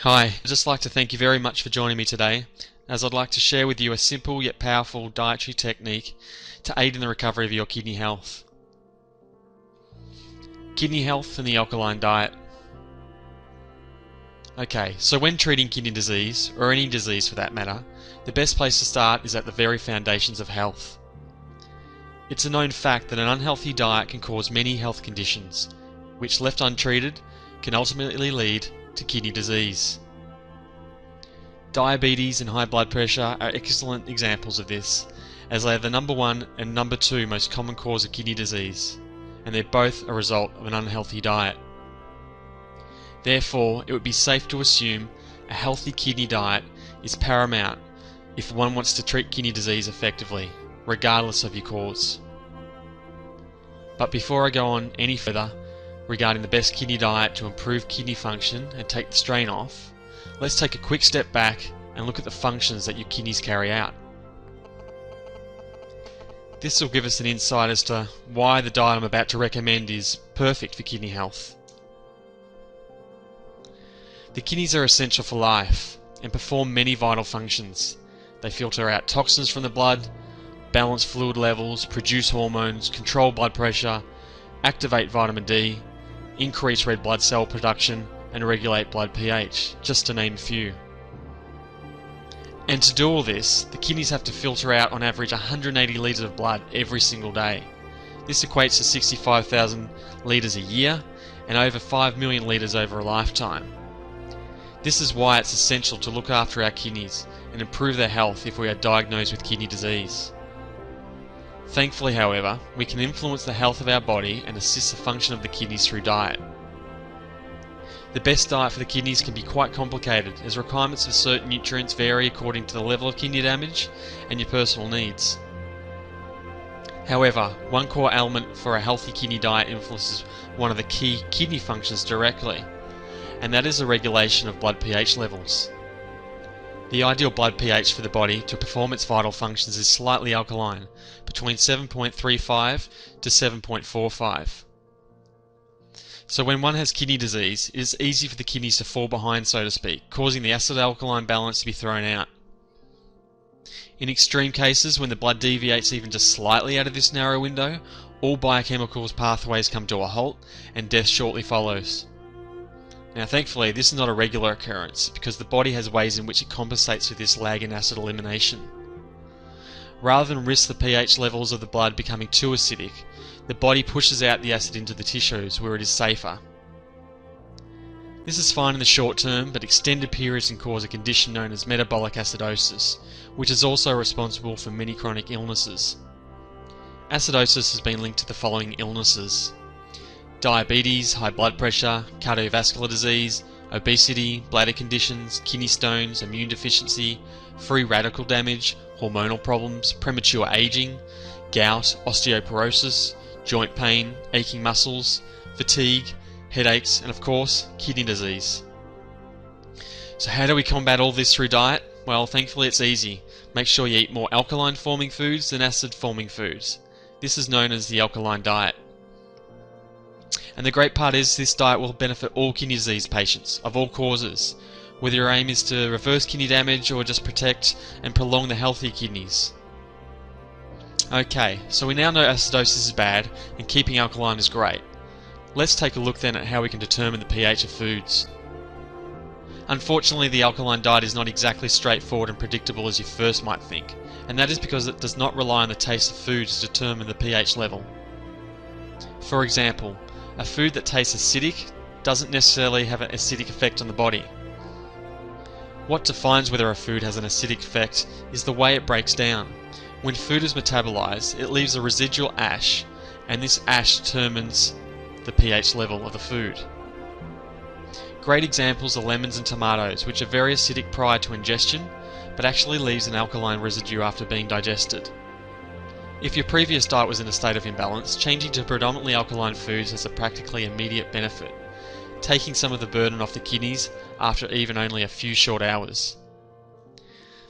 Hi, I'd just like to thank you very much for joining me today, as I'd like to share with you a simple yet powerful dietary technique to aid in the recovery of your kidney health. Kidney health and the alkaline diet. Okay, so when treating kidney disease, or any disease for that matter, the best place to start is at the very foundations of health. It's a known fact that an unhealthy diet can cause many health conditions, which left untreated can ultimately lead to kidney disease. Diabetes and high blood pressure are excellent examples of this, as they are the number 1 and number 2 most common cause of kidney disease, and they're both a result of an unhealthy diet. Therefore, it would be safe to assume a healthy kidney diet is paramount if one wants to treat kidney disease effectively, regardless of your cause. But before I go on any further regarding the best kidney diet to improve kidney function and take the strain off, let's take a quick step back and look at the functions that your kidneys carry out. This will give us an insight as to why the diet I'm about to recommend is perfect for kidney health. The kidneys are essential for life and perform many vital functions. They filter out toxins from the blood, balance fluid levels, produce hormones, control blood pressure, activate vitamin D, increase red blood cell production, and regulate blood pH, just to name a few. And to do all this, the kidneys have to filter out on average 180 litres of blood every single day. This equates to 65,000 litres a year and over 5 million litres over a lifetime. This is why it's essential to look after our kidneys and improve their health if we are diagnosed with kidney disease. Thankfully, however, we can influence the health of our body and assist the function of the kidneys through diet. The best diet for the kidneys can be quite complicated, as requirements for certain nutrients vary according to the level of kidney damage and your personal needs. However, one core element for a healthy kidney diet influences one of the key kidney functions directly, and that is the regulation of blood pH levels. The ideal blood pH for the body to perform its vital functions is slightly alkaline, between 7.35 to 7.45. So when one has kidney disease, it is easy for the kidneys to fall behind, so to speak, causing the acid-alkaline balance to be thrown out. In extreme cases, when the blood deviates even just slightly out of this narrow window, all biochemical pathways come to a halt and death shortly follows. Now thankfully, this is not a regular occurrence because the body has ways in which it compensates for this lag in acid elimination. Rather than risk the pH levels of the blood becoming too acidic, the body pushes out the acid into the tissues where it is safer. This is fine in the short term, but extended periods can cause a condition known as metabolic acidosis, which is also responsible for many chronic illnesses. Acidosis has been linked to the following illnesses: diabetes, high blood pressure, cardiovascular disease, obesity, bladder conditions, kidney stones, immune deficiency, free radical damage, hormonal problems, premature aging, gout, osteoporosis, joint pain, aching muscles, fatigue, headaches, and of course, kidney disease. So how do we combat all this through diet? Well, thankfully it's easy. Make sure you eat more alkaline forming foods than acid forming foods. This is known as the alkaline diet. And the great part is this diet will benefit all kidney disease patients of all causes, whether your aim is to reverse kidney damage or just protect and prolong the healthy kidneys. Okay, so we now know acidosis is bad and keeping alkaline is great. Let's take a look then at how we can determine the pH of foods. Unfortunately, the alkaline diet is not exactly straightforward and predictable as you first might think, and that is because it does not rely on the taste of foods to determine the pH level. For example, a food that tastes acidic doesn't necessarily have an acidic effect on the body. What defines whether a food has an acidic effect is the way it breaks down. When food is metabolized, it leaves a residual ash, and this ash determines the pH level of the food. Great examples are lemons and tomatoes, which are very acidic prior to ingestion, but actually leaves an alkaline residue after being digested. If your previous diet was in a state of imbalance, changing to predominantly alkaline foods has a practically immediate benefit, taking some of the burden off the kidneys after even only a few short hours.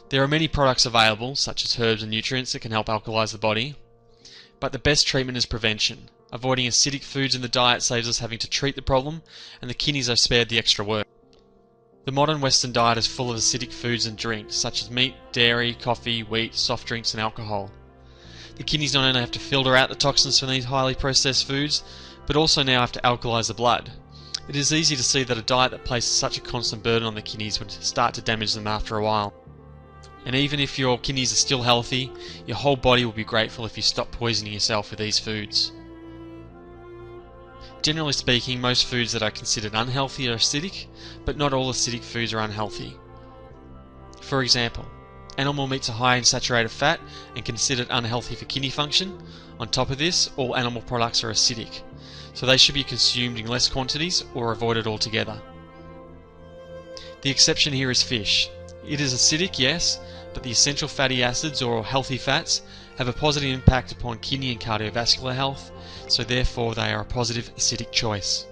There are many products available, such as herbs and nutrients, that can help alkalize the body, but the best treatment is prevention. Avoiding acidic foods in the diet saves us having to treat the problem, and the kidneys are spared the extra work. The modern Western diet is full of acidic foods and drinks, such as meat, dairy, coffee, wheat, soft drinks and alcohol. The kidneys not only have to filter out the toxins from these highly processed foods, but also now have to alkalise the blood. It is easy to see that a diet that places such a constant burden on the kidneys would start to damage them after a while. And even if your kidneys are still healthy, your whole body will be grateful if you stop poisoning yourself with these foods. Generally speaking, most foods that are considered unhealthy are acidic, but not all acidic foods are unhealthy. For example, animal meats are high in saturated fat and considered unhealthy for kidney function. On top of this, all animal products are acidic, so they should be consumed in less quantities or avoided altogether. The exception here is fish. It is acidic, yes, but the essential fatty acids, or healthy fats, have a positive impact upon kidney and cardiovascular health, so therefore they are a positive acidic choice.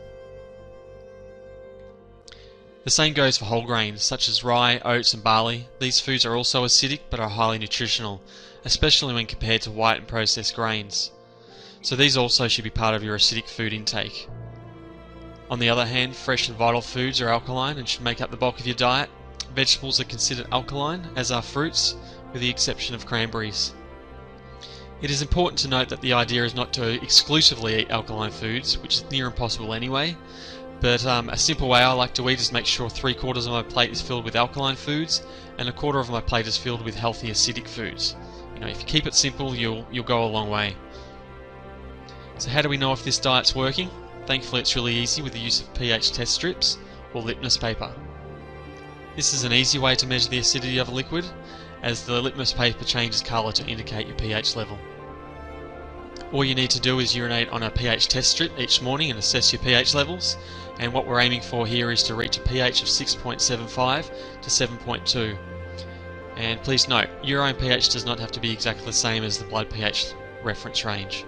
The same goes for whole grains, such as rye, oats and barley. These foods are also acidic but are highly nutritional, especially when compared to white and processed grains. So these also should be part of your acidic food intake. On the other hand, fresh and vital foods are alkaline and should make up the bulk of your diet. Vegetables are considered alkaline, as are fruits, with the exception of cranberries. It is important to note that the idea is not to exclusively eat alkaline foods, which is near impossible anyway, but a simple way I like to eat is make sure 3/4 of my plate is filled with alkaline foods and 1/4 of my plate is filled with healthy acidic foods. If you keep it simple, you'll go a long way. So how do we know if this diet's working? Thankfully it's really easy with the use of pH test strips or litmus paper. This is an easy way to measure the acidity of a liquid, as the litmus paper changes colour to indicate your pH level. All you need to do is urinate on a pH test strip each morning and assess your pH levels, and what we're aiming for here is to reach a pH of 6.75 to 7.2. And please note, your own pH does not have to be exactly the same as the blood pH reference range.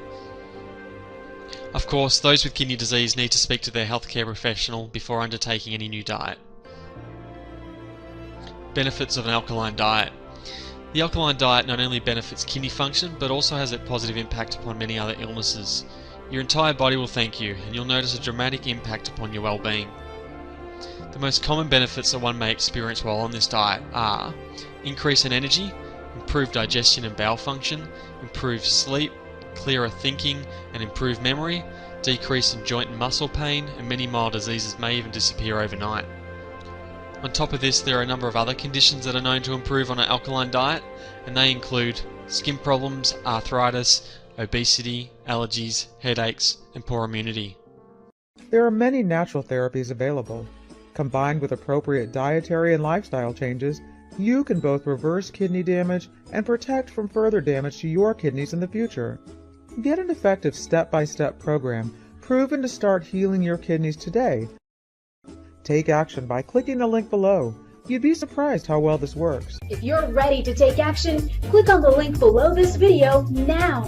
Of course, those with kidney disease need to speak to their healthcare professional before undertaking any new diet. Benefits of an alkaline diet. The alkaline diet not only benefits kidney function, but also has a positive impact upon many other illnesses. Your entire body will thank you, and you'll notice a dramatic impact upon your well-being. The most common benefits that one may experience while on this diet are increase in energy, improved digestion and bowel function, improved sleep, clearer thinking and improved memory, decrease in joint and muscle pain, and many mild diseases may even disappear overnight. On top of this, there are a number of other conditions that are known to improve on an alkaline diet, and they include skin problems, arthritis, obesity, allergies, headaches, and poor immunity. There are many natural therapies available. Combined with appropriate dietary and lifestyle changes, you can both reverse kidney damage and protect from further damage to your kidneys in the future. Get an effective step-by-step program proven to start healing your kidneys today. Take action by clicking the link below. You'd be surprised how well this works. If you're ready to take action, click on the link below this video now.